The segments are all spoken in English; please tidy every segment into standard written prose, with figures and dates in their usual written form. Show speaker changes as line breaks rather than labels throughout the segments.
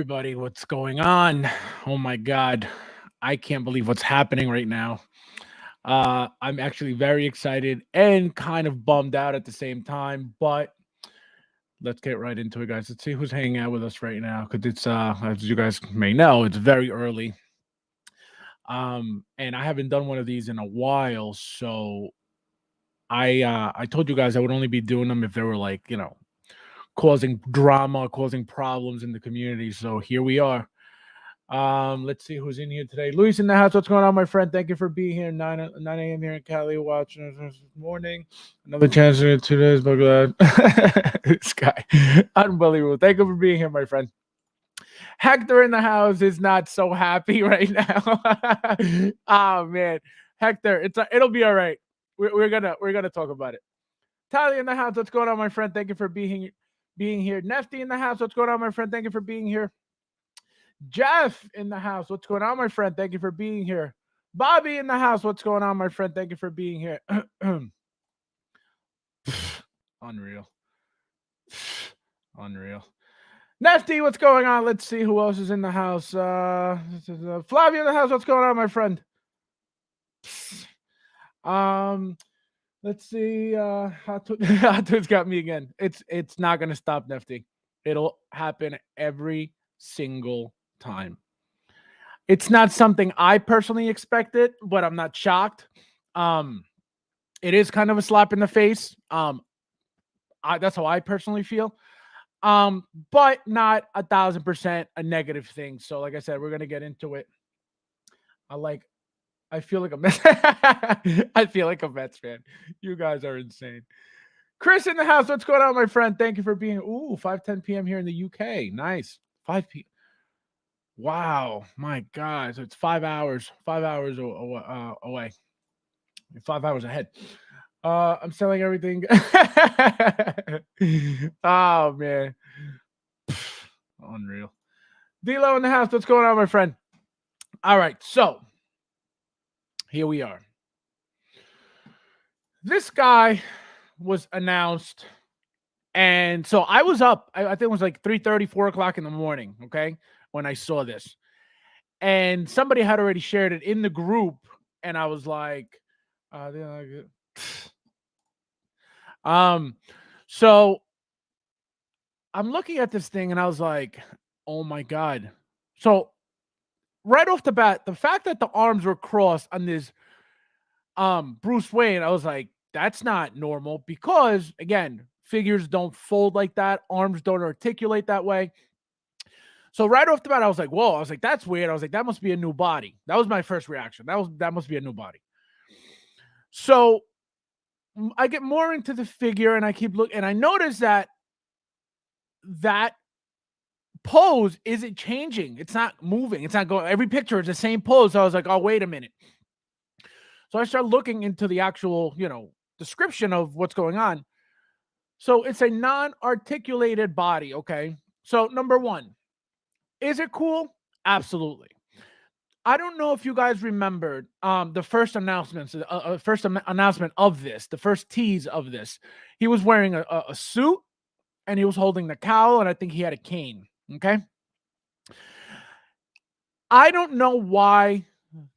everybody. What's going on? Oh my God. I can't believe what's happening right now. I'm actually very excited and kind of bummed out at the same time, but let's get right into it, guys. Let's see who's hanging out with us right now because it's, as you guys may know, it's very early. And I haven't done one of these in a while. So I told you guys I would only be doing them if they were like, causing drama, causing problems in the community. So here we are. Let's see who's in here today. Luis in the house. What's going on, my friend? Thank you for being here. 9 a.m. here in Cali, watching us this morning. Another chance to get 2 days. Look at that. This guy. Unbelievable. Thank you for being here, my friend. Hector in the house is not so happy right now. Oh man. Hector, it'll be all right. We're gonna talk about it. Talia in the house. What's going on, my friend? Thank you for being here. Nefty in the house. What's going on, my friend? Thank you for being here. Jeff in the house. What's going on, my friend? Thank you for being here. Bobby in the house. What's going on, my friend? Thank you for being here. Unreal. Unreal. Nefty, what's going on? Let's see who else is in the house. Flavia in the house. What's going on, my friend? Let's see. Hot's got me again. It's not gonna stop, Nefty. It'll happen every single time. It's not something I personally expected, but I'm not shocked. It is kind of a slap in the face. That's how I personally feel. But not 1,000% a negative thing. So, like I said, we're gonna get into it. I feel like a Mets. I feel like a Mets fan. You guys are insane. Chris in the house. What's going on, my friend? Thank you for being. 5:10 p.m. here in the UK. Nice. 5 p.m. Wow, my God. So it's 5 hours. 5 hours away. 5 hours ahead. I'm selling everything. Oh man. Unreal. D-Lo in the house. What's going on, my friend? All right, so here we are. This guy was announced, and so I was up. I think it was like 3:30, 4 o'clock in the morning. Okay, when I saw this, and somebody had already shared it in the group, and I was like, so I'm looking at this thing, and I was like, oh my God. So right off the bat, the fact that the arms were crossed on this Bruce Wayne, I was like, that's not normal because again, figures don't fold like that, arms don't articulate that way. So right off the bat, I was like, whoa, I was like, that's weird. I was like, that must be a new body. That was my first reaction. That must be a new body. So I get more into the figure and I keep looking, and I notice that pose isn't changing. It's not moving. It's not going. Every picture is the same pose. So I was like, oh, wait a minute. So I started looking into the actual, description of what's going on. So it's a non-articulated body. Okay. So number one, is it cool? Absolutely. I don't know if you guys remembered the first announcement of this, the first tease of this. He was wearing a suit and he was holding the cowl, and I think he had a cane. Okay. I don't know why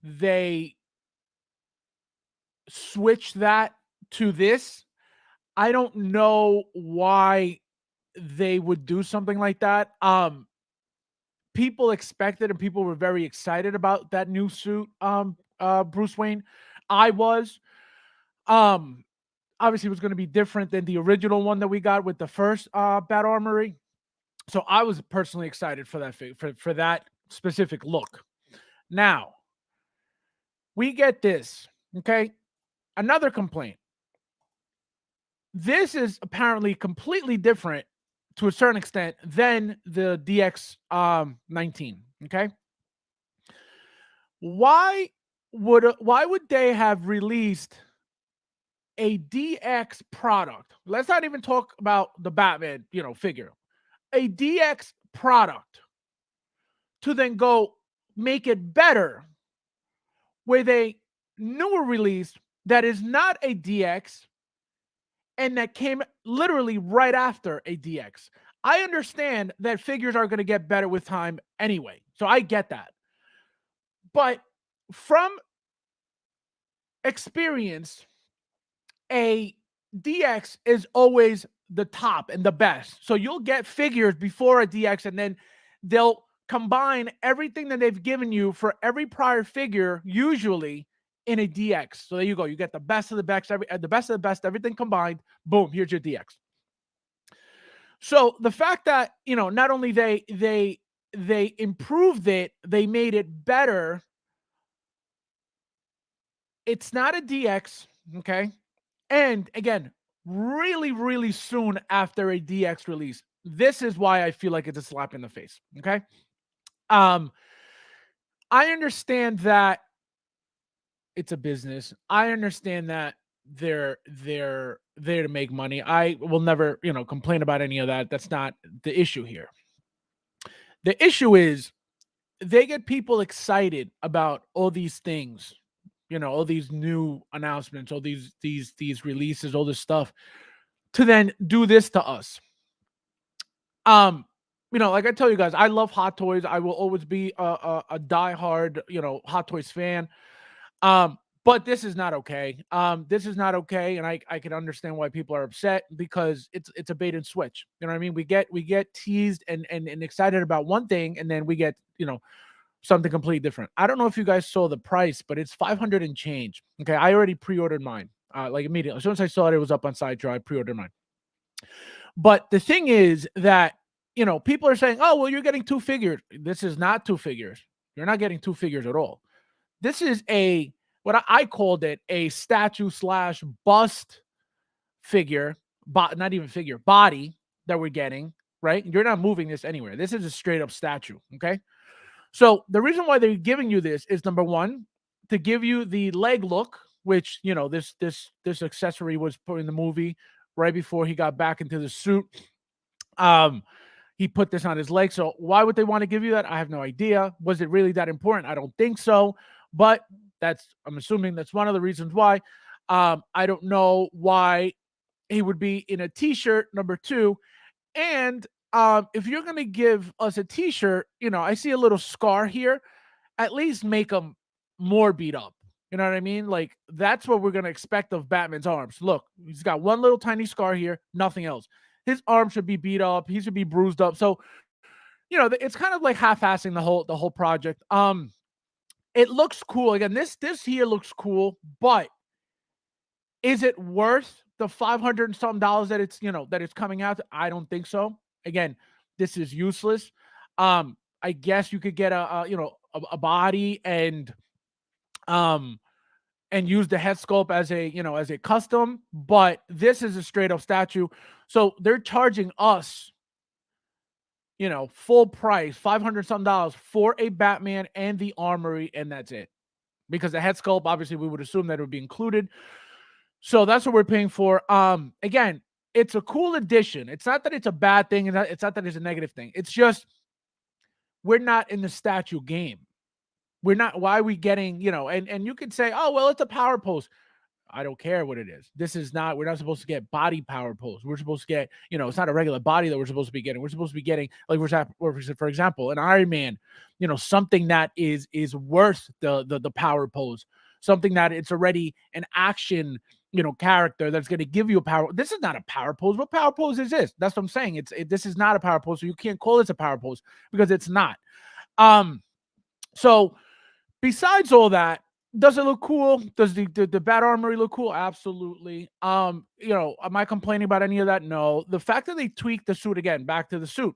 they switched that to this. I don't know why they would do something like that. People expected and people were very excited about that new suit, Bruce Wayne. I was. Obviously it was going to be different than the original one that we got with the first Bat Armory. So I was personally excited for that for that specific look. Now, we get this, okay? Another complaint. This is apparently completely different to a certain extent than the DX 19, okay? Why would they have released a DX product? Let's not even talk about the Batman, figure. A DX product to then go make it better with a newer release that is not a DX and that came literally right after a DX. I understand that figures are going to get better with time anyway. So I get that. But from experience, a DX is always the top and the best. So you'll get figures before a DX, and then they'll combine everything that they've given you for every prior figure, usually in a DX. So there you go. You get the best of the best, the best of the best, everything combined. Boom, here's your DX. So the fact that, not only they improved it, they made it better. It's not a DX, okay? And again, really, really soon after a DX release. This is why I feel like it's a slap in the face. Okay. I understand that it's a business. I understand that they're there to make money. I will never, complain about any of that. That's not the issue here. The issue is they get people excited about all these things, all these new announcements, all these releases, all this stuff, to then do this to us. Like I tell you guys, I love Hot Toys. I will always be a diehard, Hot Toys fan. But this is not okay. This is not okay, and I can understand why people are upset, because it's a bait and switch. You know what I mean? We get teased and excited about one thing, and then we get, something completely different. I don't know if you guys saw the price, but it's 500 and change. Okay, I already pre-ordered mine. Like immediately. As soon as I saw it was up on Sideshow, I pre-ordered mine. But the thing is that, people are saying, oh, well, you're getting two figures. This is not two figures. You're not getting two figures at all. This is what I called it, a statue / bust figure, not even figure, body that we're getting, right? You're not moving this anywhere. This is a straight up statue, okay? So the reason why they're giving you this is, number one, to give you the leg look, which, this accessory was put in the movie right before he got back into the suit. He put this on his leg. So why would they want to give you that? I have no idea. Was it really that important? I don't think so. But I'm assuming that's one of the reasons why. I don't know why he would be in a t-shirt, number two. And if you're going to give us a t-shirt, I see a little scar here. At least make him more beat up. You know what I mean? Like, that's what we're going to expect of Batman's arms. Look, he's got one little tiny scar here, nothing else. His arm should be beat up. He should be bruised up. So, it's kind of like half-assing the whole project. It looks cool. Again, this here looks cool, but is it worth the $500 and something that it's coming out to? I don't think so. Again, this is useless. I guess you could get a body and use the head sculpt as a custom, but this is a straight up statue. So they're charging us, full price, $500 something for a Batman and the armory, and that's it. Because the head sculpt, obviously, we would assume that it would be included. So that's what we're paying for. Again, it's a cool addition. It's not that it's a bad thing, and it's not that it's a negative thing. It's just we're not in the statue game. We're not. Why are we getting, and you could say, oh, well, it's a power pose. I don't care what it is. We're not supposed to get body power pose. We're supposed to get, it's not a regular body that we're supposed to be getting. We're supposed to be getting, like, for example, an Iron Man, something that is worth the power pose, something that it's already an action, character that's going to give you a power. This is not a power pose. What power pose is this? That's what I'm saying. This is not a power pose. So you can't call this a power pose because it's not. So besides all that, does it look cool? Does the Bat Armory look cool? Absolutely. Am I complaining about any of that? No. The fact that they tweaked the suit, again, back to the suit.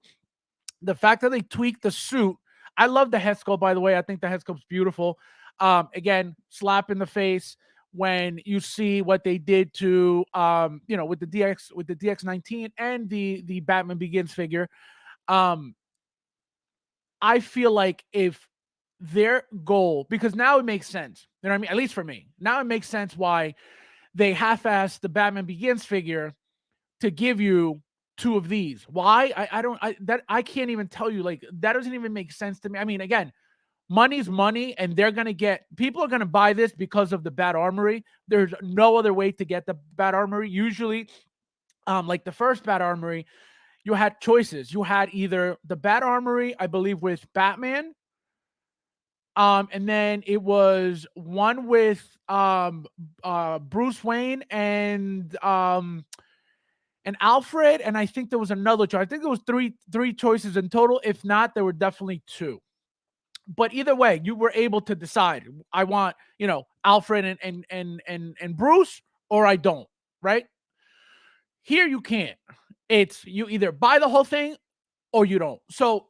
The fact that they tweaked the suit, I love the head sculpt, by the way. I think the head sculpt's beautiful. Again, slap in the face when you see what they did to with the DX19 and the Batman Begins figure. I feel like if their goal, because now it makes sense, you know what I mean? At least for me, now it makes sense why they half-assed the Batman Begins figure to give you two of these. Why? I can't even tell you. Like, that doesn't even make sense to me. I mean, again, money's money, and people are gonna buy this because of the Bat Armory. There's no other way to get the Bat Armory. Usually, like the first Bat Armory, you had choices. You had either the Bat Armory, I believe, with Batman, and then it was one with Bruce Wayne and Alfred, and I think there was another choice. I think there was three choices in total. If not, there were definitely two. But either way, you were able to decide. I want, Alfred and Bruce, or I don't. Right here, you can't. It's you either buy the whole thing or you don't. So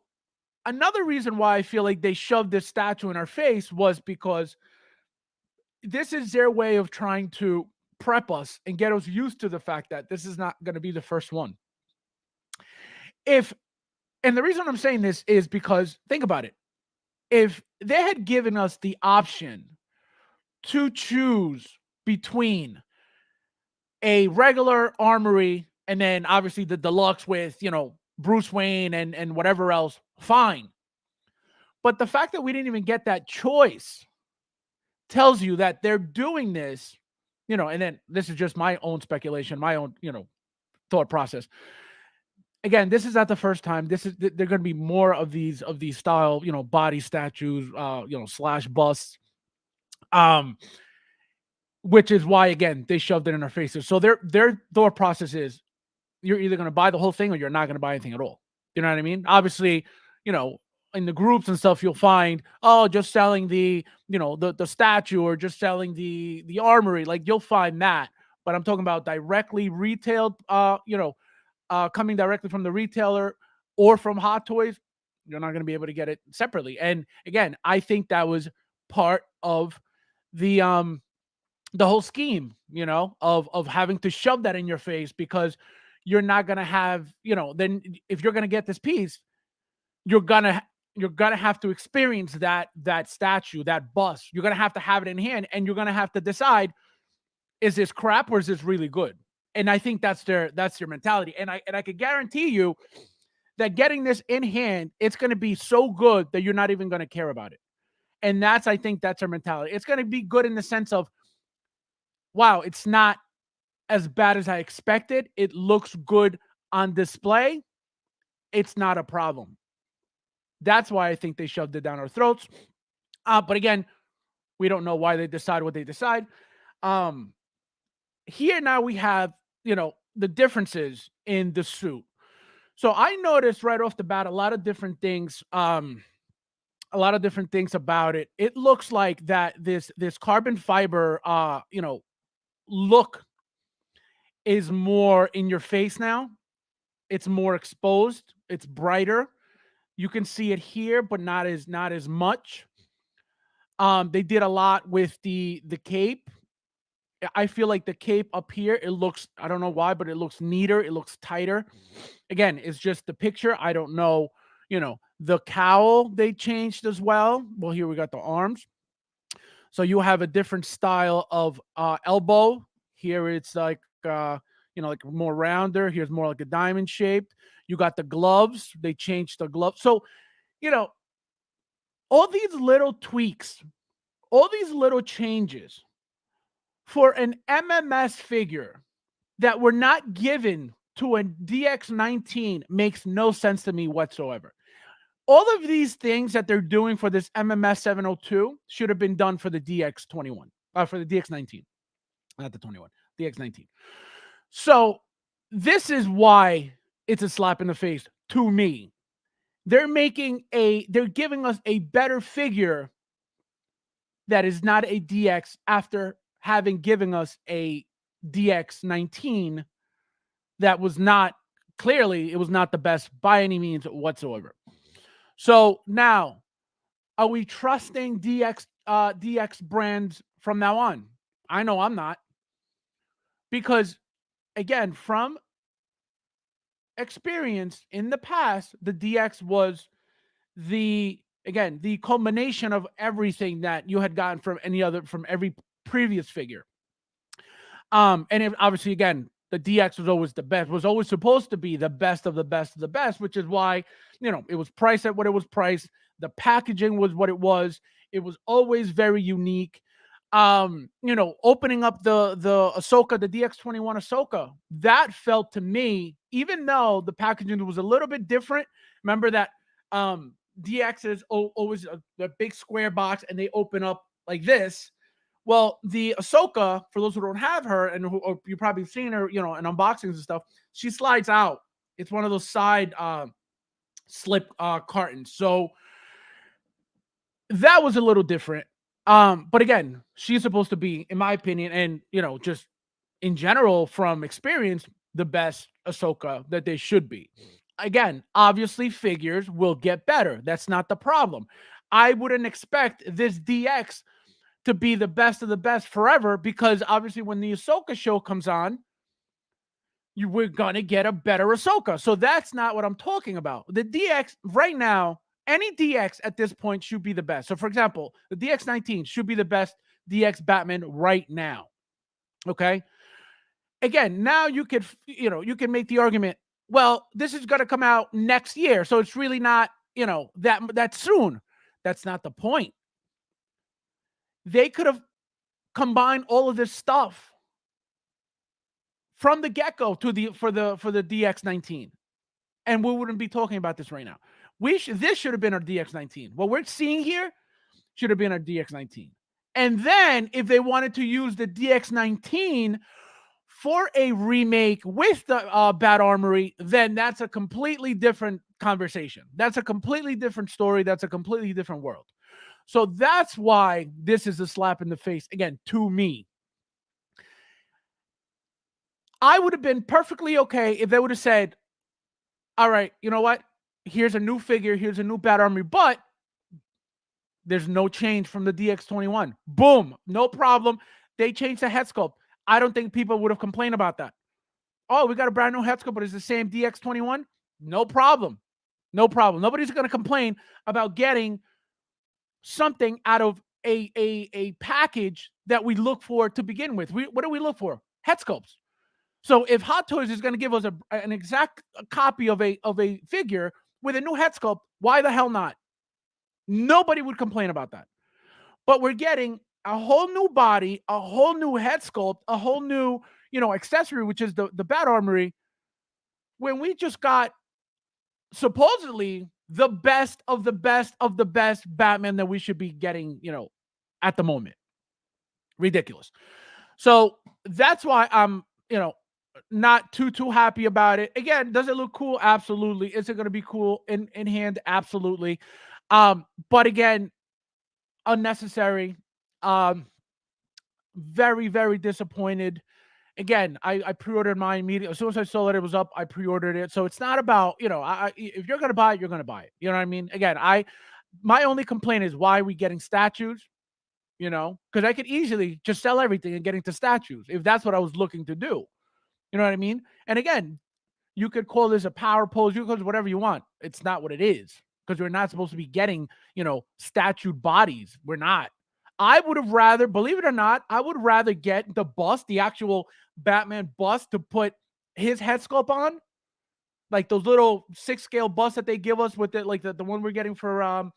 another reason why I feel like they shoved this statue in our face was because this is their way of trying to prep us and get us used to the fact that this is not going to be the first one. And the reason I'm saying this is because think about it. If they had given us the option to choose between a regular armory and then obviously the deluxe with, Bruce Wayne and whatever else, fine. But the fact that we didn't even get that choice tells you that they're doing this, and then this is just my own speculation, my own, thought process. Again, this is not the first time. They're going to be more of these style, body statues, slash busts, which is why again they shoved it in our faces. So their thought process is you're either going to buy the whole thing or you're not going to buy anything at all. You know what I mean? Obviously, in the groups and stuff, you'll find, just selling the statue or just selling the armory. Like you'll find that. But I'm talking about directly retailed, coming directly from the retailer or from Hot Toys. You're not going to be able to get it separately. And again, I think that was part of the whole scheme, of having to shove that in your face, because you're not going to have, then if you're going to get this piece, you're going to have to experience that statue, that bust. You're going to have it in hand, and you're going to have to decide, is this crap or is this really good? And I think that's their mentality. And I could guarantee you that getting this in hand, it's going to be so good that you're not even going to care about it. And I think that's their mentality. It's going to be good in the sense of, wow, it's not as bad as I expected. It looks good on display. It's not a problem. That's why I think they shoved it down our throats. But again, we don't know why they decide what they decide. Here now we have, the differences in the suit. So I noticed right off the bat a lot of different things. About it. It looks like that this carbon fiber, look is more in your face now. It's more exposed. It's brighter. You can see it here, but not as much. They did a lot with the cape. I feel like the cape up here, it looks, I don't know why, but it looks neater. It looks tighter. Again, it's just the picture. I don't know, the cowl they changed as well. Well, here we got the arms. So you have a different style of elbow. Here it's like, like more rounder. Here's more like a diamond shaped. You got the gloves. They changed the gloves. So, all these little tweaks, all these little changes for an MMS figure that were not given to a DX19 makes no sense to me whatsoever. All of these things that they're doing for this MMS 702 should have been done for the DX21, for the DX19, not the 21, DX19. So this is why it's a slap in the face to me. They're giving us a better figure that is not a DX after having given us a DX19 that was not, clearly it was not the best by any means whatsoever. So now, are we trusting DX brands from now on? I know I'm not. Because again, from experience in the past, the DX was the culmination of everything that you had gotten from every previous figure. And obviously, again, the DX was always the best, was always supposed to be the best of the best of the best, which is why, it was priced at what it was priced. The packaging was what it was. It was always very unique. Opening up the Ahsoka, the DX21 Ahsoka, that felt to me, even though the packaging was a little bit different. Remember that DX is always a big square box, and they open up like this. Well, the Ahsoka, for those who don't have her, and who you've probably seen her, in unboxings and stuff, she slides out. It's one of those side slip cartons. So that was a little different. But again, she's supposed to be, in my opinion, and just in general from experience, the best Ahsoka that they should be. Again, obviously, figures will get better. That's not the problem. I wouldn't expect this DX to be the best of the best forever, because obviously when the Ahsoka show comes on, we're gonna get a better Ahsoka. So that's not what I'm talking about. The DX right now, any DX at this point should be the best. So for example, the DX19 should be the best DX Batman right now. Okay. Again, now you could make the argument, well, this is gonna come out next year, so it's really not, that soon. That's not the point. They could have combined all of this stuff from the get-go for the DX19, and we wouldn't be talking about this right now. This should have been our DX19. What we're seeing here should have been our DX19. And then if they wanted to use the DX19 for a remake with the Bat Armory, then that's a completely different conversation. That's a completely different story. That's a completely different world. So that's why this is a slap in the face, again, to me. I would have been perfectly okay if they would have said, all right, you know what? Here's a new figure. Here's a new Bat Armory, but there's no change from the DX21. Boom. No problem. They changed the head sculpt. I don't think people would have complained about that. Oh, we got a brand new head sculpt, but it's the same DX21. No problem. No problem. Nobody's going to complain about getting something out of a package that we look for to begin with. What do we look for? Head sculpts. So if Hot Toys is going to give us an exact copy of a figure with a new head sculpt, why the hell not? Nobody would complain about that. But we're getting a whole new body, a whole new head sculpt, a whole new, accessory, which is the Bat Armory, when we just got supposedly the best of the best of the best Batman that we should be getting, at the moment. Ridiculous. So that's why I'm, not too happy about it. Again, does it look cool? Absolutely. Is it going to be cool in hand? Absolutely. But again, unnecessary. Very, very disappointed. Again, I pre-ordered mine immediately. As soon as I saw that it was up, I pre-ordered it. So it's not about, if you're going to buy it, you're going to buy it. You know what I mean? Again, my only complaint is, why are we getting statues? Because I could easily just sell everything and get into statues if that's what I was looking to do. You know what I mean? And again, you could call this a power pose, you could call it whatever you want. It's not what it is, because we're not supposed to be getting, statued bodies. We're not. I would have rather, believe it or not, I would rather get the bust, the actual Batman bust, to put his head sculpt on, like those little 6-scale busts that they give us with it, like the one we're getting for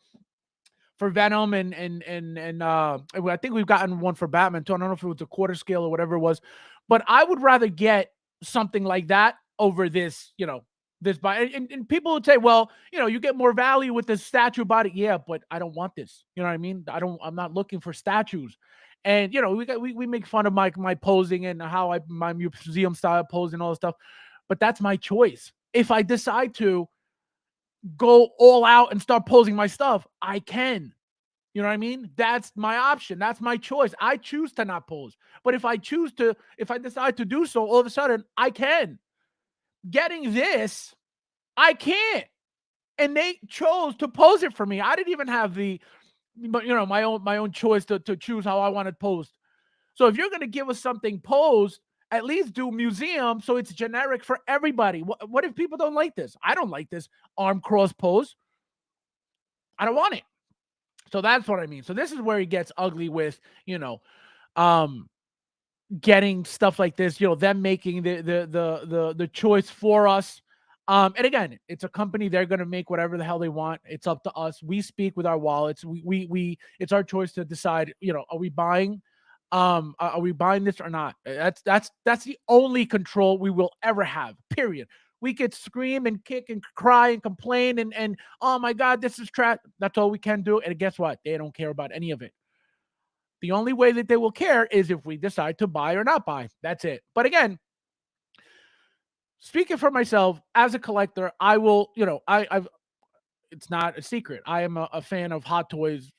Venom and I think we've gotten one for Batman too. I don't know if it was a quarter scale or whatever it was, but I would rather get something like that over this, this body. And people would say, well, you get more value with the statue body. Yeah, but I don't want this. You know what I mean? I'm not looking for statues. And we make fun of my posing and how my museum style posing and all this stuff, but that's my choice. If I decide to go all out and start posing my stuff, I can. You know what I mean? That's my option. That's my choice. I choose to not pose. But if I decide to do so, all of a sudden I can. Getting this, I can't. And they chose to pose it for me. I didn't even have my own choice to choose how I wanted posed. So if you're going to give us something posed, at least do museum so it's generic for everybody. What if people don't like this? I don't like this arm cross pose. I don't want it. So that's what I mean. So this is where it gets ugly with, getting stuff like this, them making the choice for us. And again, it's a company. They're going to make whatever the hell they want. It's up to us. We speak with our wallets. We it's our choice to decide, are we buying Are we buying this or not? That's the only control we will ever have, period. We could scream and kick and cry and complain and oh my god, this is trash. That's all we can do. And guess what? They don't care about any of it. The only way that they will care is if we decide to buy or not buy. That's it. But again, speaking for myself as a collector, I will, I've it's not a secret. I am a fan of Hot Toys,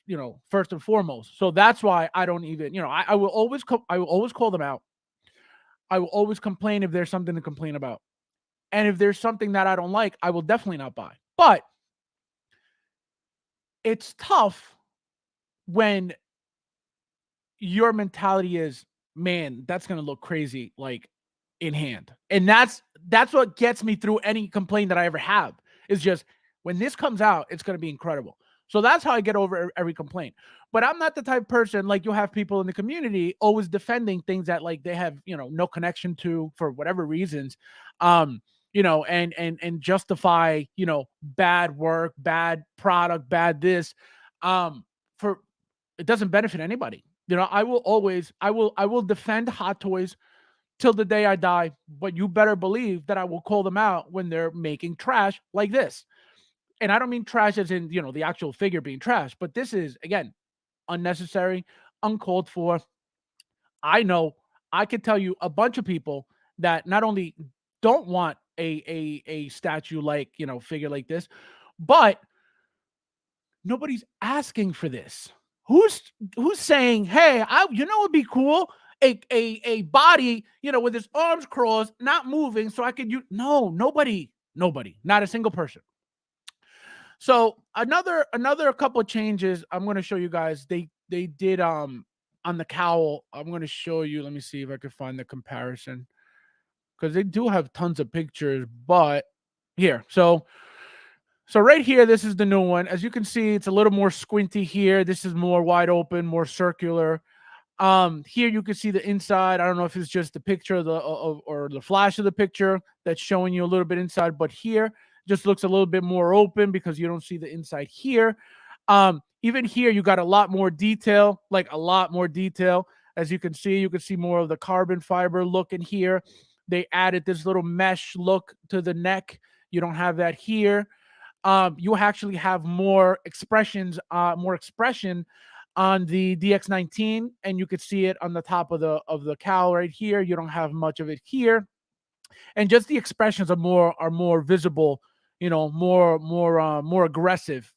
first and foremost. So that's why I don't even, I will always I will always call them out. I will always complain if there's something to complain about. And if there's something that I don't like, I will definitely not buy. But it's tough when your mentality is, man, that's going to look crazy like in hand. And that's what gets me through any complaint that I ever have. Is just when this comes out, it's going to be incredible. So that's how I get over every complaint. But I'm not the type of person, like you'll have people in the community always defending things that like they have, no connection to for whatever reasons. And justify, bad work, bad product, bad this. For it doesn't benefit anybody. I will defend Hot Toys till the day I die, but you better believe that I will call them out when they're making trash like this. And I don't mean trash as in, the actual figure being trash, but this is, again, unnecessary, uncalled for. I know I could tell you a bunch of people that not only don't want a statue like, figure like this, but nobody's asking for this. Who's saying, hey, it'd be cool, a body, with his arms crossed, not moving, so I could use. No, nobody, not a single person. So another couple of changes I'm going to show you guys. They did on the cowl. I'm going to show you. Let me see if I could find the comparison, because they do have tons of pictures. But here, so right here, this is the new one. As you can see, it's a little more squinty here. This is more wide open, more circular. Here you can see the inside. I don't know if it's just the picture of or the flash of the picture that's showing you a little bit inside, but here just looks a little bit more open because you don't see the inside here. Even here, you got a lot more detail, like a lot more detail. As you can see more of the carbon fiber look in here. They added this little mesh look to the neck. You don't have that here. You actually have more expression on the DX19, and you could see it on the top of the cowl right here. You don't have much of it here, and just the expressions are more visible, more aggressive.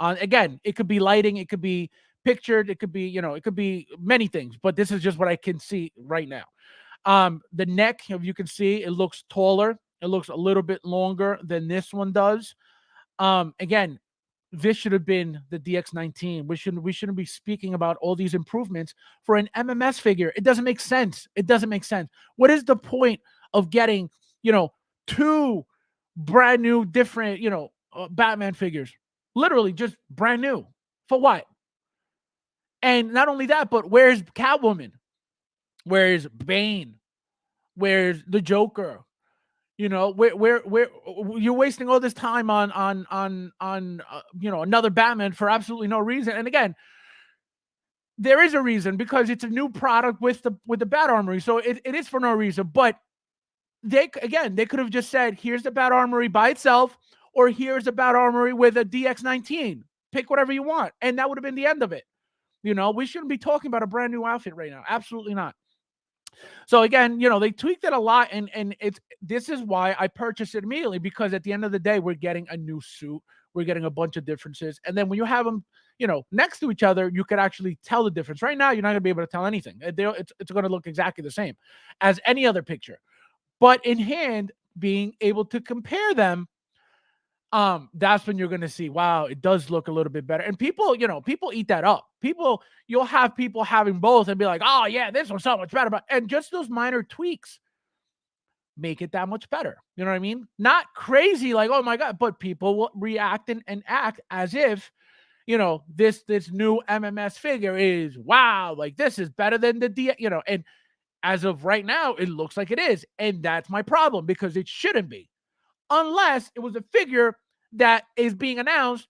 Again, it could be lighting, it could be pictured, it could be, it could be many things, but this is just what I can see right now. The neck, if you can see, it looks taller. It looks a little bit longer than this one does. Again, this should have been the DX19. We shouldn't be speaking about all these improvements for an MMS figure. It doesn't make sense. What is the point of getting, two brand new, different, Batman figures? Literally just brand new. For what? And not only that, but where's Catwoman? Where's Bane? Where's the Joker? Where you're wasting all this time on another Batman for absolutely no reason. And again, there is a reason, because it's a new product with the Bat Armory, so it is for no reason. But they could have just said, here's the Bat Armory by itself, or here's the Bat Armory with a DX19. Pick whatever you want, and that would have been the end of it. We shouldn't be talking about a brand new outfit right now. Absolutely not. So again, they tweaked it a lot, and this is why I purchased it immediately, because at the end of the day, we're getting a new suit, we're getting a bunch of differences, and then when you have them, next to each other, you could actually tell the difference. Right now, you're not going to be able to tell anything. It's going to look exactly the same as any other picture, but in hand, being able to compare them, that's when you're going to see, wow, it does look a little bit better. And people eat that up. You'll have people having both and be like, oh yeah, this one's so much better. And just those minor tweaks make it that much better. You know what I mean? Not crazy, like, oh my God, but people will react and act as if, this new MMS figure is, wow, like this is better than the and as of right now, it looks like it is. And that's my problem, because it shouldn't be. Unless it was a figure that is being announced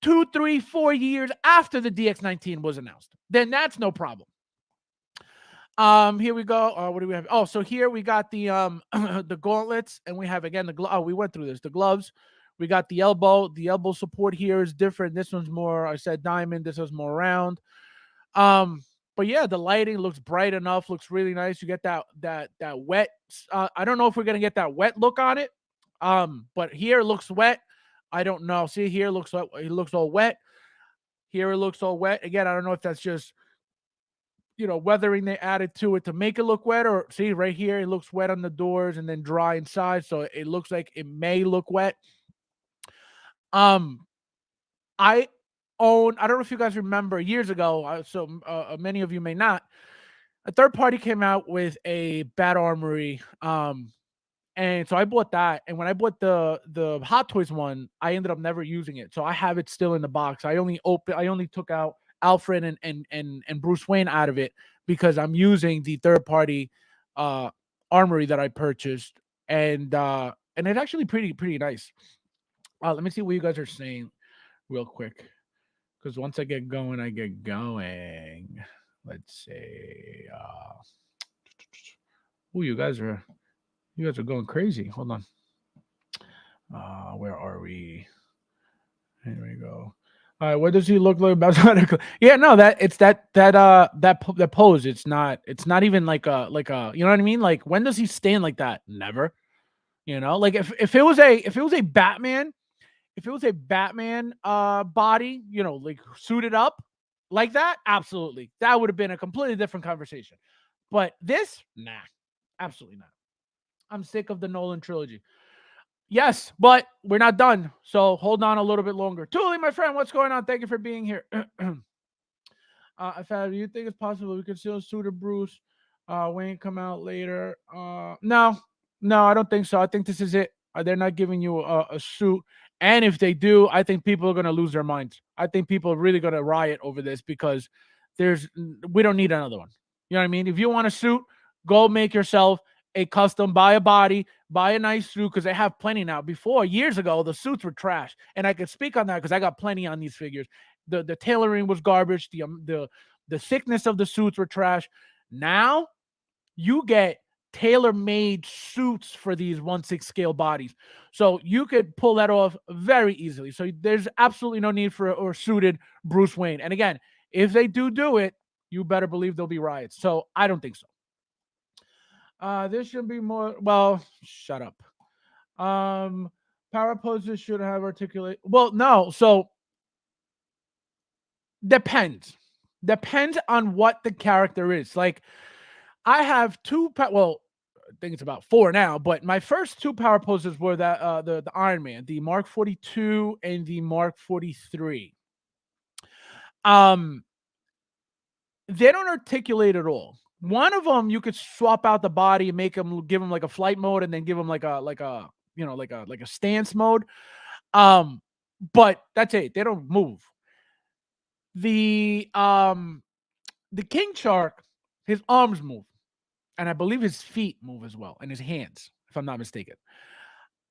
2, 3, 4 years after the DX19 was announced. Then that's no problem. Here we go. What do we have? Oh, so here we got the the gauntlets, and we have again the glove. Oh, we went through this. The gloves. We got the elbow. The elbow support here is different. This one's more, I said diamond. This one's more round. Um, but yeah, the lighting looks bright enough. Looks really nice. You get that wet. I don't know if we're gonna get that wet look on it. But here it looks wet. I don't know. See here, it looks all wet. Here it looks all wet. Again, I don't know if that's just weathering they added to it to make it look wet, or see right here, it looks wet on the doors and then dry inside. So it looks like it may look wet. Um, I I don't know if you guys remember years ago, many of you may not. A third party came out with a Bad Armory. And so I bought that. And when I bought the Hot Toys one, I ended up never using it. So I have it still in the box. I only took out Alfred and Bruce Wayne out of it because I'm using the third party armory that I purchased. And it's actually pretty nice. Let me see what you guys are saying real quick. Because once I get going, I get going. Let's see. You guys are going crazy. Hold on. Where are we? Here we go. All right, what does he look like? Yeah, no, that pose. It's not even like a you know what I mean? Like when does he stand like that? Never. Like if it was a Batman, body, like suited up like that, absolutely. That would have been a completely different conversation. But this, nah, absolutely not. I'm sick of the Nolan trilogy. Yes, but we're not done. So hold on a little bit longer. Tuli, my friend, what's going on? Thank you for being here. Do you think it's possible we could still sue to Bruce Wayne come out later? No, I don't think so. I think this is it. They're not giving you a suit. And if they do, I think people are going to lose their minds. I think people are really going to riot over this because we don't need another one. You know what I mean? If you want a suit, go make yourself a custom, buy a body, buy a nice suit because they have plenty now. Before, years ago, the suits were trash. And I could speak on that because I got plenty on these figures. The tailoring was garbage. The thickness of the suits were trash. Now you get tailor-made suits for these 1/6 scale bodies. So you could pull that off very easily. So there's absolutely no need for a suited Bruce Wayne. And again, if they do it, you better believe there'll be riots. So I don't think so. This should be more. Well, shut up. Power poses should have articulate. Well, no. So depends on what the character is. Like I have two. Well, I think it's about 4 now. But my first 2 power poses were that the Iron Man, the Mark 42 and the Mark 43. They don't articulate at all. One of them you could swap out the body and give him like a flight mode, and then give him like a stance mode. But that's it. They don't move. The King Shark, his arms move, and I believe his feet move as well, and his hands, if I'm not mistaken.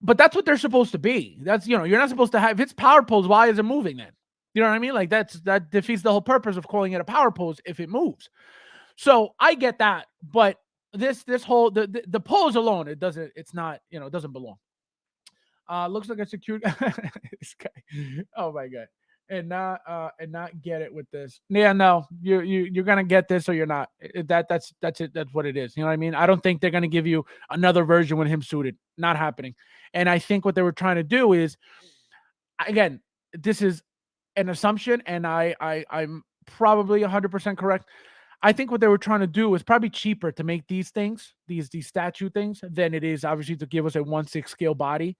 But that's what they're supposed to be. That's you're not supposed to have. If it's power pose, why is it moving then? You know what I mean? Like that defeats the whole purpose of calling it a power pose if it moves. So I get that, but this whole the pose alone, it doesn't belong. Looks like a secure this guy. Oh my god. And not get it with this. Yeah, no, you're gonna get this or you're not. That's it. That's what it is. You know what I mean? I don't think they're gonna give you another version with him suited. Not happening. And I think what they were trying to do is, again, this is an assumption, and I'm probably 100% correct. I think what they were trying to do is probably cheaper to make these things, these statue things, than it is obviously to give us a 1/6 scale body.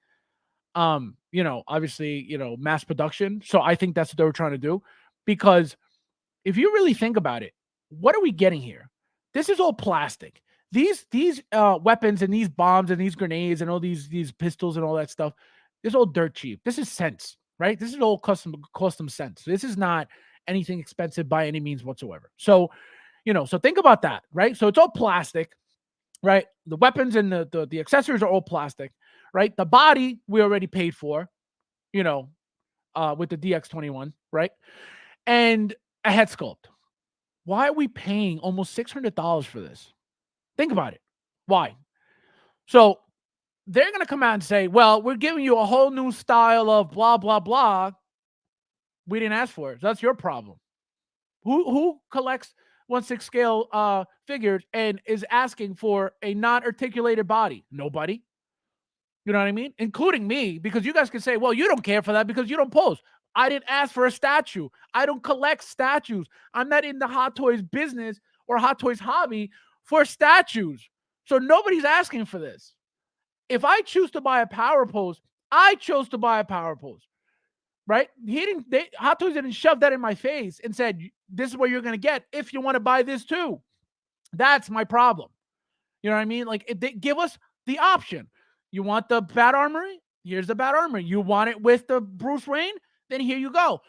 Obviously, mass production. So I think that's what they were trying to do. Because if you really think about it, what are we getting here? This is all plastic. These weapons and these bombs and these grenades and all these pistols and all that stuff, this is all dirt cheap. This is cents, right? This is all custom cents. This is not anything expensive by any means whatsoever. So, so think about that, right? So it's all plastic, right? The weapons and the accessories are all plastic, right? The body we already paid for, with the DX21, right? And a head sculpt. Why are we paying almost $600 for this? Think about it. Why? So they're going to come out and say, well, we're giving you a whole new style of blah, blah, blah. We didn't ask for it. So that's your problem. Who collects 1/6 scale figures and is asking for a non-articulated body? Nobody. You know what I mean? Including me, because you guys can say, well, you don't care for that because you don't pose. I didn't ask for a statue. I don't collect statues. I'm not in the Hot Toys business or Hot Toys hobby for statues. So nobody's asking for this. If I choose to buy a power pose, I chose to buy a power pose. Right? Hot Toys didn't shove that in my face and said, this is what you're going to get if you want to buy this too. That's my problem. You know what I mean? Like, they give us the option. You want the Bat Armory? Here's the Bat Armory. You want it with the Bruce Wayne? Then here you go.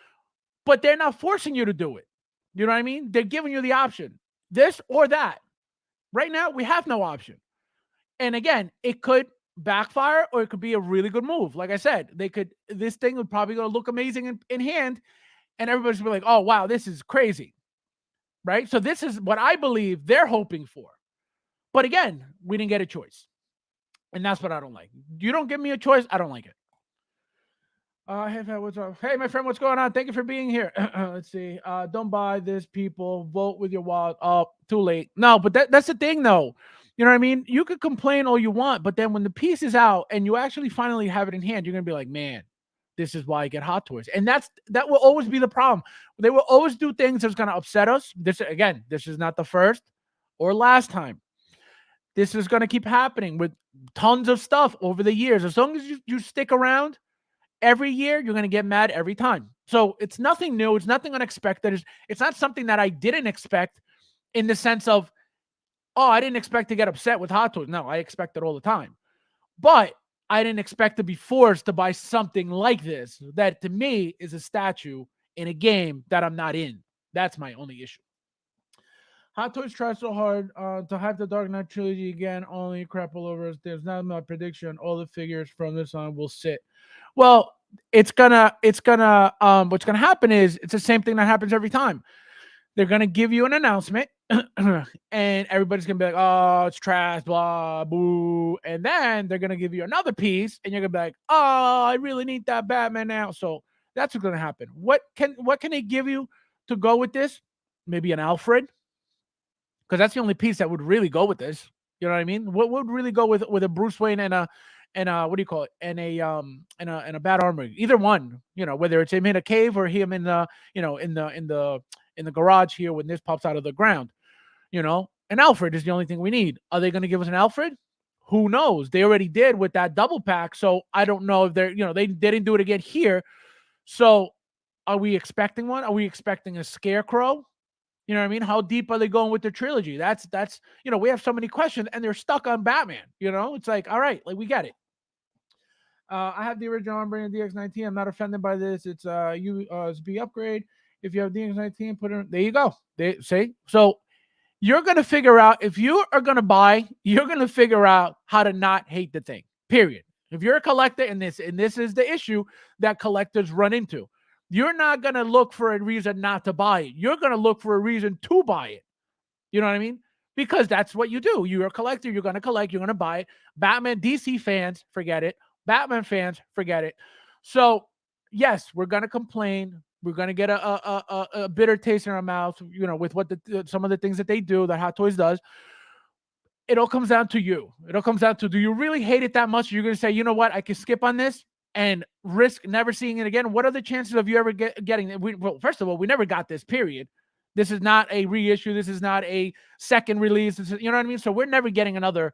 But they're not forcing you to do it. You know what I mean? They're giving you the option. This or that. Right now, we have no option. And again, it could backfire or it could be a really good move. Like I said, this thing would probably going to look amazing in hand, and everybody's be like, oh, wow, this is crazy. Right? So this is what I believe they're hoping for. But again, we didn't get a choice. And that's what I don't like. You don't give me a choice, I don't like it. Hey, what's up? Hey, my friend, what's going on? Thank you for being here. Let's see. Don't buy this, people. Vote with your wallet. Oh, too late. No, but that's the thing, though. You know what I mean? You could complain all you want, but then when the piece is out and you actually finally have it in hand, you're going to be like, man, this is why I get Hot Toys. And that will always be the problem. They will always do things that's going to upset us. This is not the first or last time. This is going to keep happening with tons of stuff over the years. As long as you stick around, every year, you're going to get mad every time. So it's nothing new. It's nothing unexpected. It's not something that I didn't expect in the sense of, oh, I didn't expect to get upset with Hot Toys. No, I expect it all the time. But I didn't expect to be forced to buy something like this that to me is a statue in a game that I'm not in. That's my only issue. Hot Toys tried so hard to hype the Dark Knight trilogy again, only crap all over us. There's not my prediction. All the figures from this on will sit. Well, what's gonna happen is it's the same thing that happens every time. They're gonna give you an announcement, and everybody's gonna be like, "Oh, it's trash, blah, boo," and then they're gonna give you another piece, and you're gonna be like, "Oh, I really need that Batman now." So that's what's gonna happen. What can they give you to go with this? Maybe an Alfred, because that's the only piece that would really go with this. You know what I mean? What would really go with a Bruce Wayne and a what do you call it? And a Bat Armory. Either one, whether it's him in a cave or him in the in the garage here when this pops out of the ground. An Alfred is the only thing we need. Are they going to give us an Alfred? Who knows? They already did with that double pack, so I don't know if they didn't do it again here. So are we expecting one? Are we expecting a Scarecrow? You know what I mean? How deep are they going with the trilogy? That's we have so many questions and they're stuck on Batman. It's like, all right, like we get it. I have the original Armory and DX19. I'm not offended by this. It's USB upgrade. If you have DX19, put it. There you go. They say so. You're gonna figure out if you are gonna buy. You're gonna figure out how to not hate the thing. Period. If you're a collector, and this is the issue that collectors run into. You're not going to look for a reason not to buy it. You're going to look for a reason to buy it. You know what I mean? Because that's what you do. You're a collector. You're going to collect. You're going to buy it. Batman, DC fans, forget it. Batman fans, forget it. So, yes, we're going to complain. We're going to get a bitter taste in our mouth, with what some of the things that they do, that Hot Toys does. It all comes down to you. It all comes down to, do you really hate it that much? You're going to say, you know what? I can skip on this and risk never seeing it again. What are the chances of you ever getting it? Well, first of all, we never got this, period. This is not a reissue. This is not a second release. You know what I mean? So we're never getting another,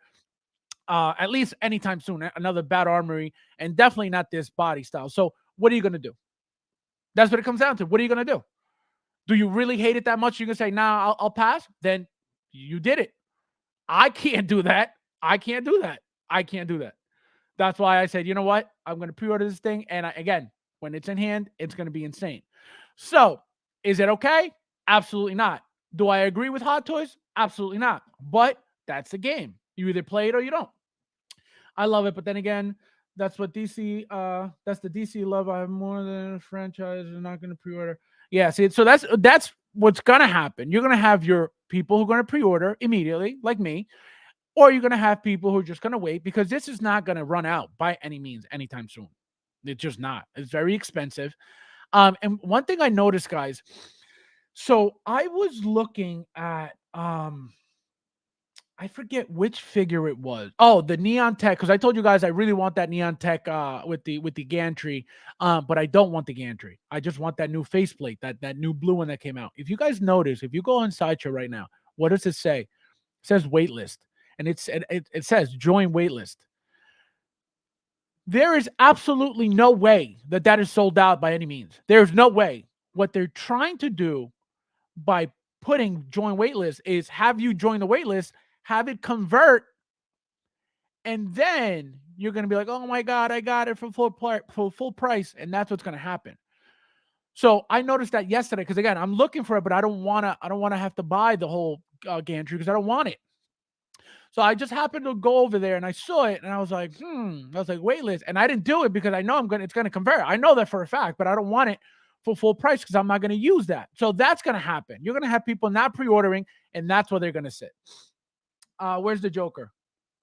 at least anytime soon, another Bat Armory, and definitely not this body style. So what are you going to do? That's what it comes down to. What are you going to do? Do you really hate it that much? You're going to say, nah, I'll pass? Then you did it. I can't do that. I can't do that. That's why I said, you know what? I'm going to pre-order this thing. And again, when it's in hand, it's going to be insane. So is it okay? Absolutely not. Do I agree with Hot Toys? Absolutely not. But that's the game. You either play it or you don't. I love it. But then again, that's what DC, that's the DC love. I have more than a franchise. I'm not going to pre-order. Yeah. See, so that's what's gonna happen, you're gonna have your people who are gonna pre-order immediately, like me, or you're gonna have people who are just gonna wait because this is not gonna run out by any means anytime soon. It's just not. It's very expensive. And one thing I noticed, guys, so I was looking at I forget which figure it was. Oh, the Neon Tech, because I told you guys I really want that Neon Tech with the gantry, but I don't want the gantry. I just want that new faceplate, that new blue one that came out. If you guys notice, if you go on Sideshow right now, what does it say? It says waitlist, and it says join waitlist. There is absolutely no way that that is sold out by any means. There's no way. What they're trying to do by putting join waitlist is have you join the waitlist, have it convert, and then you're going to be like, oh my God, I got it for full price. And that's what's going to happen. So I noticed that yesterday, because again, I'm looking for it, but I don't want to have to buy the whole gantry because I don't want it. So I just happened to go over there and I saw it and I was like, waitlist. And I didn't do it because I know it's going to convert. I know that for a fact, but I don't want it for full price because I'm not going to use that. So that's going to happen. You're going to have people not pre-ordering, and that's where they're going to sit. Where's the Joker?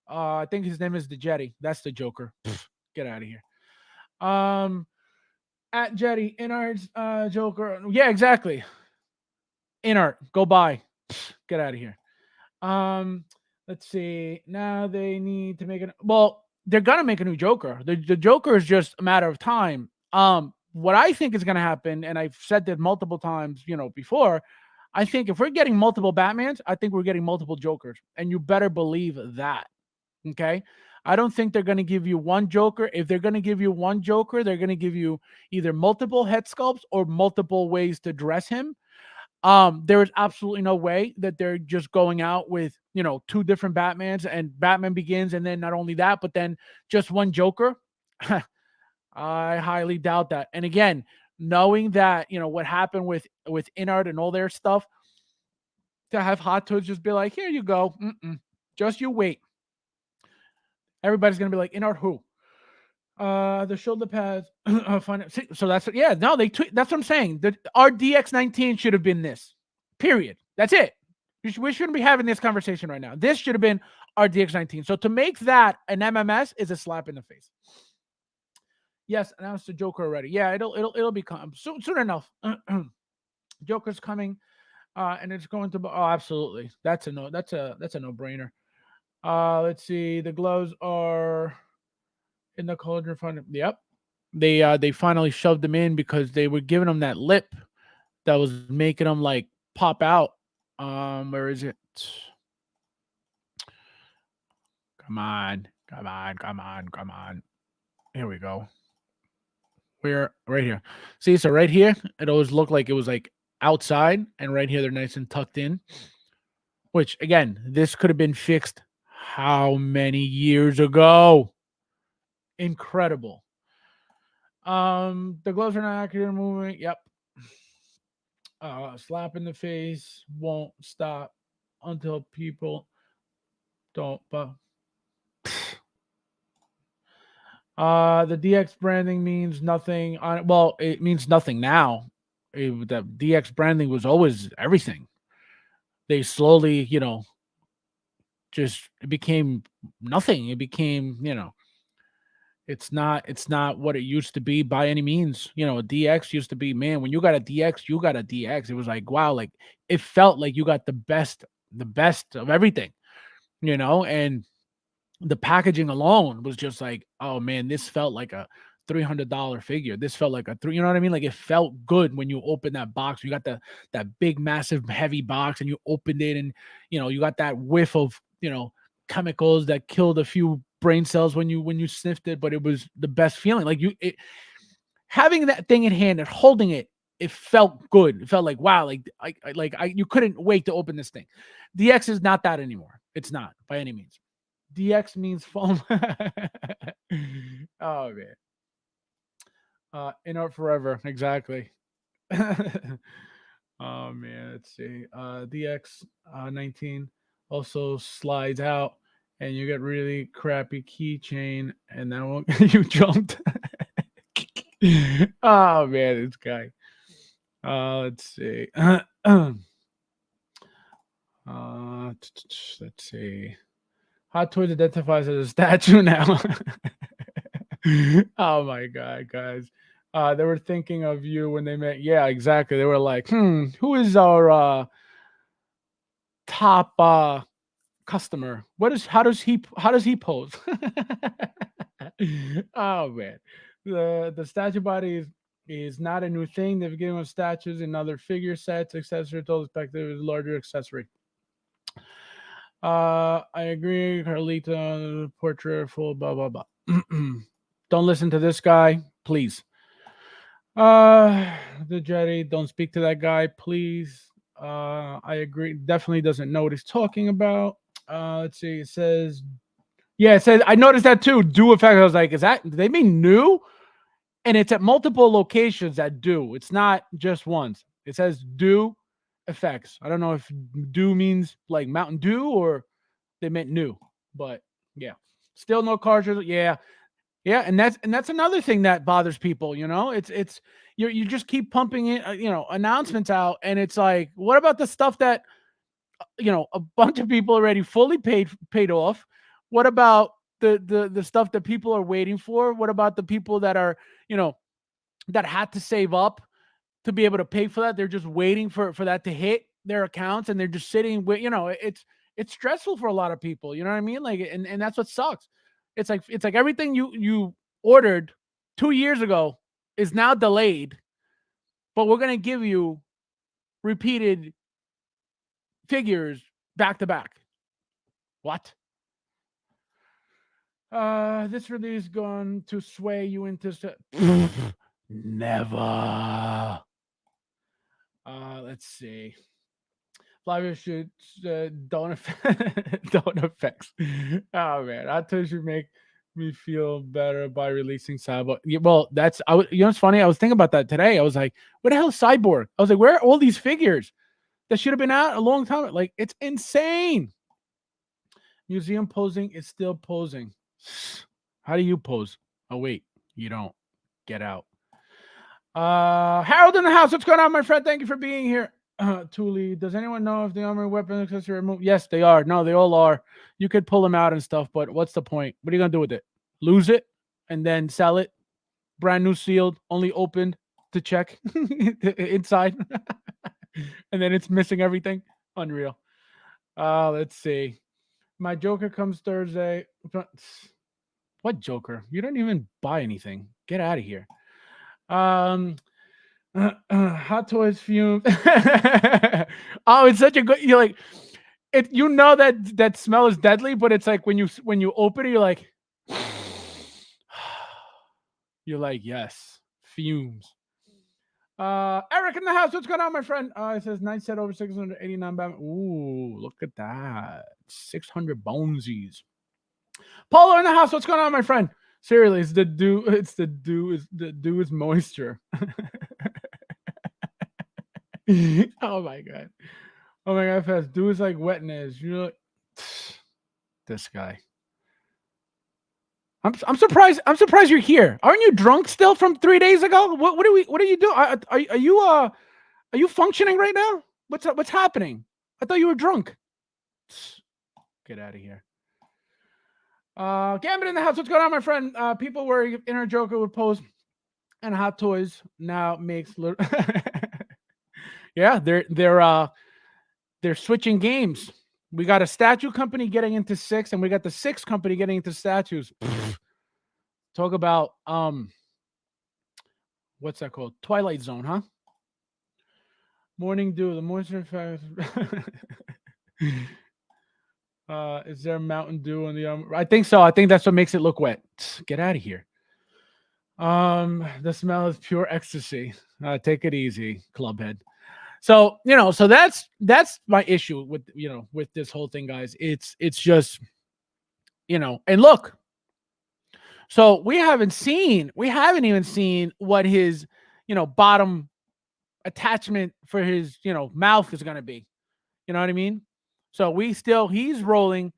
I think his name is the Jetty. That's the Joker. Get out of here. At Jetty, Inart's Joker. Yeah, exactly. Inart, go buy. Get out of here. Let's see. Now they need to make it. Well, they're gonna make a new Joker. The Joker is just a matter of time. What I think is gonna happen, and I've said that multiple times, before. I think if we're getting multiple Batmans, I think we're getting multiple Jokers, and you better believe that. Okay. I don't think they're going to give you one Joker. If they're going to give you one Joker, they're going to give you either multiple head sculpts or multiple ways to dress him. There is absolutely no way that they're just going out with, two different Batmans and Batman Begins. And then not only that, but then just one Joker. I highly doubt that. And again, knowing that, what happened with Inart and all their stuff, to have Hot Toys just be like, here you go. Just you wait. Everybody's gonna be like, Inart who? The shoulder pads. So that's no, that's what I'm saying. Our DX19 should have been this. Period. That's it. We shouldn't be having this conversation right now. This should have been our DX19. So to make that an MMS is a slap in the face. Yes, announced the Joker already. Yeah, it'll be soon enough. Joker's coming, and it's going to. Oh, absolutely. That's a no-brainer. Let's see. The gloves are in the cauldron front. Yep. They finally shoved them in because they were giving them that lip that was making them like pop out. Where is it? Come on. Here we go. We're right here. See, so right here, it always looked like it was like outside, and right here they're nice and tucked in. Which again, this could have been fixed how many years ago? Incredible. The gloves are not accurate moving. Yep. Slap in the face won't stop until people don't. The DX branding means nothing. Well, it means nothing now. The DX branding was always everything. They slowly, just it became nothing. It became, it's not what it used to be by any means. A DX used to be, man, when you got a DX, you got a DX. It was like, wow, like it felt like you got the best of everything, and the packaging alone was just like, oh man, this felt like a $300 figure. This felt like you know what I mean? Like it felt good when you opened that box. You got that big, massive, heavy box, and you opened it, and you got that whiff of chemicals that killed a few brain cells when you sniffed it, but it was the best feeling. Like having that thing in hand and holding it, it felt good. It felt like, wow, you couldn't wait to open this thing. DX is not that anymore. It's not by any means. DX means foam. Oh man. Inart forever. Exactly. Oh man, let's see. DX 19 also slides out, and you get really crappy keychain, and then you jumped. Oh man, this guy. Let's see. Let's see. Hot Toys identifies as a statue now. Oh my god, guys. They were thinking of you when they met. Yeah, exactly. They were like, who is our top customer? How does he pose? Oh man. The statue body is not a new thing. They've given us statues in other figure sets, accessory, total perspective is larger accessory. I agree. Carlita portrait full blah blah blah. Don't listen to this guy, please. The Jetty, don't speak to that guy, please. I agree. Definitely doesn't know what he's talking about. Let's see. It says, yeah, it says. I noticed that too. Do effect. I was like, is that? Do they mean new? And it's at multiple locations that do. It's not just once. It says do effects. I don't know if do means like Mountain Dew or they meant new, but yeah, still no cartridge. Yeah, yeah, and that's another thing that bothers people. It's you just keep pumping it, announcements out, and it's like, what about the stuff that a bunch of people already fully paid off? What about the stuff that people are waiting for? What about the people that are that had to save up to be able to pay for that? They're just waiting for that to hit their accounts, and they're just sitting with it's stressful for a lot of people. You know what I mean? Like, and that's what sucks. It's like everything you ordered 2 years ago is now delayed, but we're gonna give you repeated figures back to back. What? This release going to sway you into never. Let's see. Flavia should don't effects. Oh man, I told you make me feel better by releasing Cyborg. Yeah, well, what's funny? I was thinking about that today. I was like, "What the hell is Cyborg?" I was like, "Where are all these figures that should have been out a long time?" Like, it's insane. Museum posing is still posing. How do you pose? Oh wait, you don't. Get out. Harold in the house. What's going on, my friend? Thank you for being here. Thule, does anyone know if the armory weapon accessory removed? Yes, they are. No, they all are. You could pull them out and stuff, but what's the point? What are you gonna do with it? Lose it and then sell it? Brand new, sealed, only opened to check inside, and then it's missing everything. Unreal. Let's see. My Joker comes Thursday. What Joker? You don't even buy anything. Get out of here. Hot Toys fume. Oh, it's such a good. You're like, it. That smell is deadly, but it's like when you open it, you're like, yes, fumes. Eric in the house. What's going on, my friend? It says 9 set over 689 Batman. Ooh, look at that. 600 bonesies. Polo in the house. What's going on, my friend? Seriously, it's the dew. It's the dew. The dew is moisture. Oh my god. Oh my god, fast. Dew is like wetness. You're like this guy. I'm surprised. I'm surprised you're here. Aren't you drunk still from 3 days ago? What are you doing? Are you functioning right now? What's happening? I thought you were drunk. Get out of here. Gambit in the house. What's going on, my friend? People were Inner Joker would pose, and Hot Toys now makes. Yeah, they're switching games. We got a statue company getting into 6, and we got the 6 company getting into statues. Talk about what's that called? Twilight Zone, huh? Morning Dew. The moisture factor. Is there Mountain Dew in the I think so. I think that's what makes it look wet. Get out of here. The smell is pure ecstasy. Take it easy, clubhead. So, so that's my issue with this whole thing, guys. It's just, and look, so we haven't even seen what his, bottom attachment for his, mouth is going to be. You know what I mean? So he's rolling,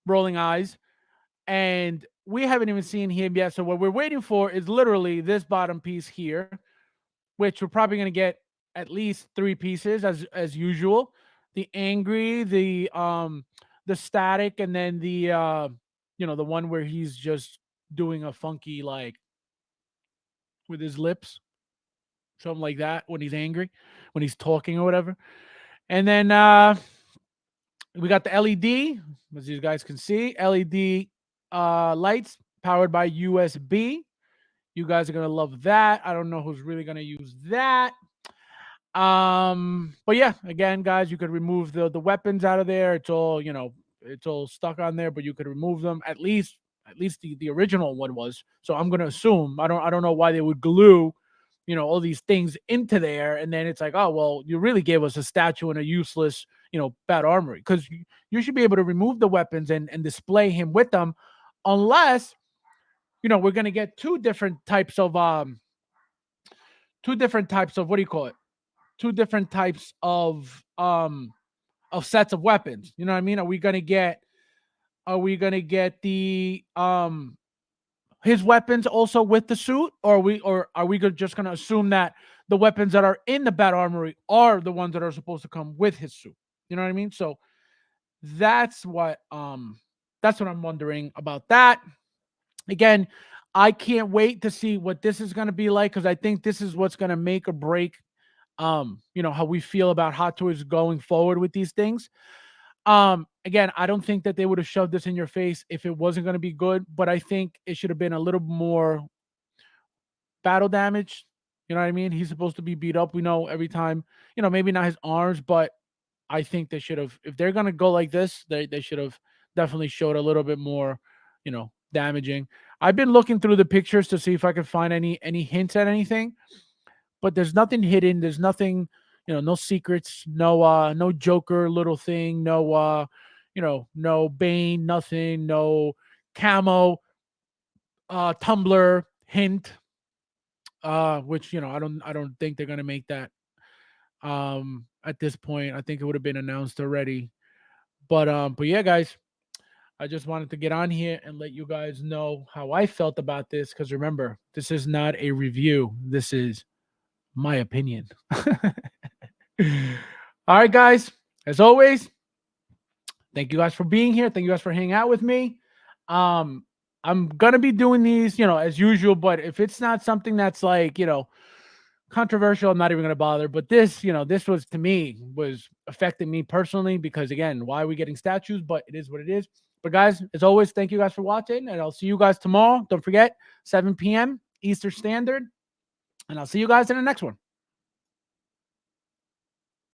rolling eyes, and we haven't even seen him yet. So what we're waiting for is literally this bottom piece here, which we're probably going to get at least 3 pieces as usual. The angry, the static, and then the one where he's just doing a funky like with his lips, something like that when he's angry, when he's talking or whatever. And then we got the LED, as you guys can see, LED lights powered by USB. You guys are gonna love that. I don't know who's really gonna use that. But yeah, again, guys, you could remove the weapons out of there. It's all, it's all stuck on there, but you could remove them. At least the original one was. So I'm gonna assume, I don't know why they would glue, all these things into there, and then it's like, oh well, you really gave us a statue and a useless, bad armory. Because you should be able to remove the weapons and display him with them, unless we're gonna get two different types of, what do you call it? Two different types of sets of weapons. You know what I mean? Are we gonna get the his weapons also with the suit, or are we just gonna assume that the weapons that are in the bat armory are the ones that are supposed to come with his suit? You know what I mean? So that's what I'm wondering about that. Again, I can't wait to see what this is gonna be like, because I think this is what's gonna make or break how we feel about Hot Toys going forward with these things. Again, I don't think that they would have shoved this in your face if it wasn't going to be good, but I think it should have been a little more battle damage. You know what I mean? He's supposed to be beat up. We know every time, maybe not his arms, but I think they should have, if they're going to go like this, they should have definitely showed a little bit more, damaging. I've been looking through the pictures to see if I could find any hints at anything, but there's nothing hidden. There's nothing, no secrets, no Joker little thing, no Bane, nothing, no camo, Tumblr hint, which, I don't think they're gonna make that at this point. I think it would have been announced already. But yeah, guys, I just wanted to get on here and let you guys know how I felt about this, because remember, this is not a review. This is my opinion. All right, guys. As always, thank you guys for being here. Thank you guys for hanging out with me. I'm gonna be doing these, as usual. But if it's not something that's like, controversial, I'm not even gonna bother. But this was, to me, was affecting me personally, because again, why are we getting statues? But it is what it is. But guys, as always, thank you guys for watching, and I'll see you guys tomorrow. Don't forget, 7 p.m. Eastern Standard, and I'll see you guys in the next one.